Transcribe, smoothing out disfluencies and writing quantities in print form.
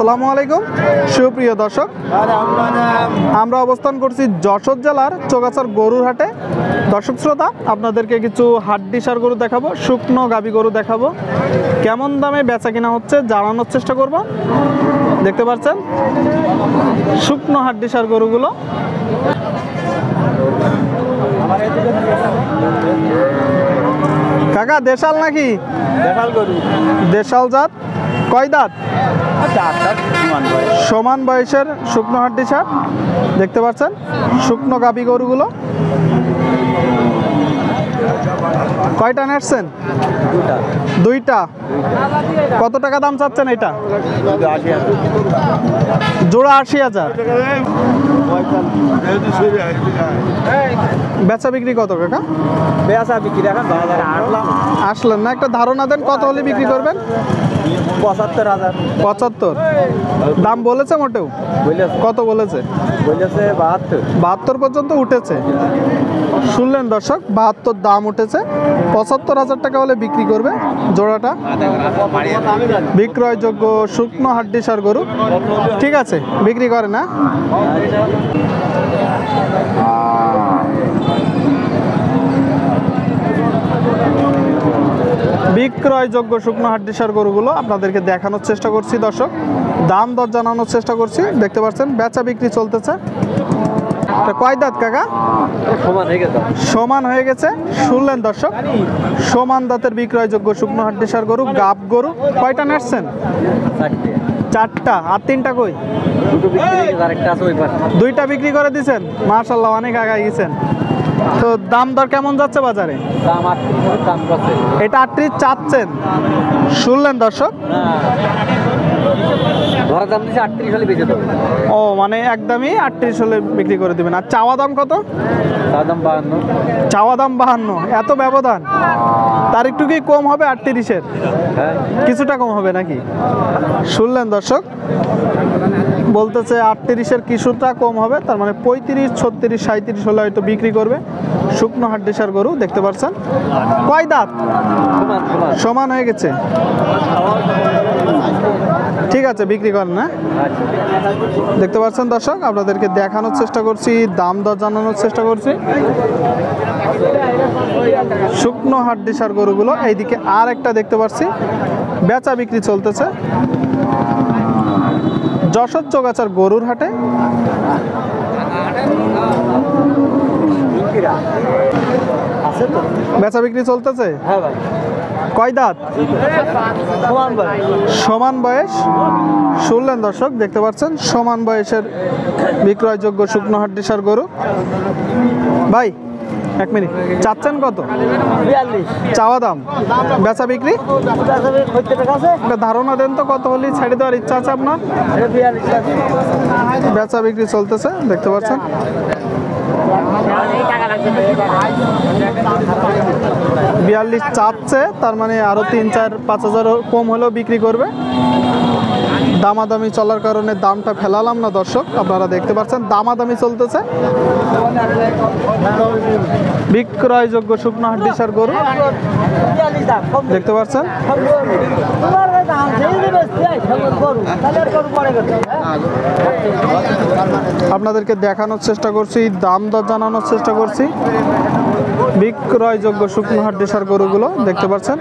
আসসালামু আলাইকুম সুপ্রিয় দর্শক, আমরা অবস্থান করছি যশোর জেলার চৌগাছার গরুর হাটে। দর্শক শ্রোতা, আপনাদেরকে কিছু হাড্ডিসার গরু দেখাবো, শুকনো গাভী গরু দেখাবো। কেমন দামে বেচা কিনা হচ্ছে জানানোর চেষ্টা করব। দেখতে পাচ্ছেন শুকনো হাড্ডিসার গরুগুলো। কাকা দেশাল নাকি? দেশাল গরু। দেশাল জাত, কয় দাঁত? সমান বয়সের শুকনো হাড্ডিসার। দেখতে পাচ্ছেন শুকনো গাভী গরুগুলো। কয়টা নেটছেন? দুইটা। কত টাকা দাম চাচ্ছেন এটা? জোড়া 80,000। বেচা বিক্রি কত কাকা? বেচা বিক্রি এখন আসলেন না, একটা ধারণা দেন কত হলে বিক্রি করবেন? 75,000। 75 দাম বলেছে মোটেও? কত বলেছে? 72 পর্যন্ত উঠেছে। শুনলেন দর্শক, 72 দাম উঠেছে। 75,000 টাকা হলে বিক্রি করবে জোড়াটা। বিক্রয়যোগ্য শুকনো হাড্ডিসার গরু। ঠিক আছে, বিক্রি করে না। বিক্রয়যোগ্য শুকনো হাড্ডিসার গরুগুলো আপনাদেরকে দেখানোর চেষ্টা করছি দর্শক, দাম দর জানানোর চেষ্টা করছি। দেখতে পাচ্ছেন বেচা বিক্রি চলতেছে। কয় দাঁত কাকা? সমান হয়ে গেছে। শুনলেন দর্শক, সমান দাঁতের বিক্রয়যোগ্য শুকনো হাড্ডিসার গরু, গাব গরু। কয়টা নেটছেন? 4টা। আর 3টা কই? দুইটা বিক্রি করে দিছেন। মাশাআল্লাহ, অনেক আগায় গেছেন। তো দাম দর কেমন যাচ্ছে বাজারে? এটা 38 চাচ্ছেন। শুনলেন দর্শক, ও মানে একদমই 38 হলে বিক্রি করে দিবেন। আর চাওয়া দাম কত? চাওয়া দাম 52। এত ব্যবধান? তার একটু কি কম হবে? 38-এর কিছুটা কম হবে নাকি? শুনলেন দর্শক, বলতেছে 38-এর কিছুটা কম হবে। তার মানে 35, 36, 37 হলে হয়তো বিক্রি করবে। শুকনো হাড্ডিসার গরু। দেখতে পাচ্ছেন কয় দাঁত? সমান হয়ে গেছে। ঠিক আছে, বিক্রি করেন না। দেখতে পাচ্ছেন দর্শক, আপনাদেরকে দেখানোর চেষ্টা করছি, দাম দর জানানোর চেষ্টা করছি শুকনো হাড্ডিসার গরুগুলো। এইদিকে আর একটা দেখতে পাচ্ছি, বেচা বিক্রি চলতেছে যশোর চৌগাছার গরুর হাটে। বেচা বিক্রি চলতেছে। কয় দাঁত? সমান বয়স। শুনলেন দর্শক, দেখতে পাচ্ছেন সমান বয়সের বিক্রয়যোগ্য শুকনো হাড্ডিসার গরু। ভাই এক মিনিট, চাচ্ছেন কত? 42 চাওয়া দাম। বেচা বিক্রি একটা ধারণা দেন তো, কত হলে ছেড়ে দেওয়ার ইচ্ছা আছে আপনার? বেচা বিক্রি চলতেছে। দেখতে পাচ্ছেন 42 চাচ্ছে। তার মানে আরো 3-4-5 হাজার কম হলেও বিক্রি করবে। দামাদামি চলার কারণে দামটা ফেলালাম না দর্শক, আপনারা দেখতে পাচ্ছেন দামাদামি চলতেছে। বিক্রয়যোগ্য শুকনো হাড্ডিসার গরু দেখতে পাচ্ছেন। আপনাদেরকে দেখানোর চেষ্টা করছি, দাম দর জানানোর চেষ্টা করছি বিক্রয়যোগ্য শুকনো হাড্ডিসার গরুগুলো। দেখতে পাচ্ছেন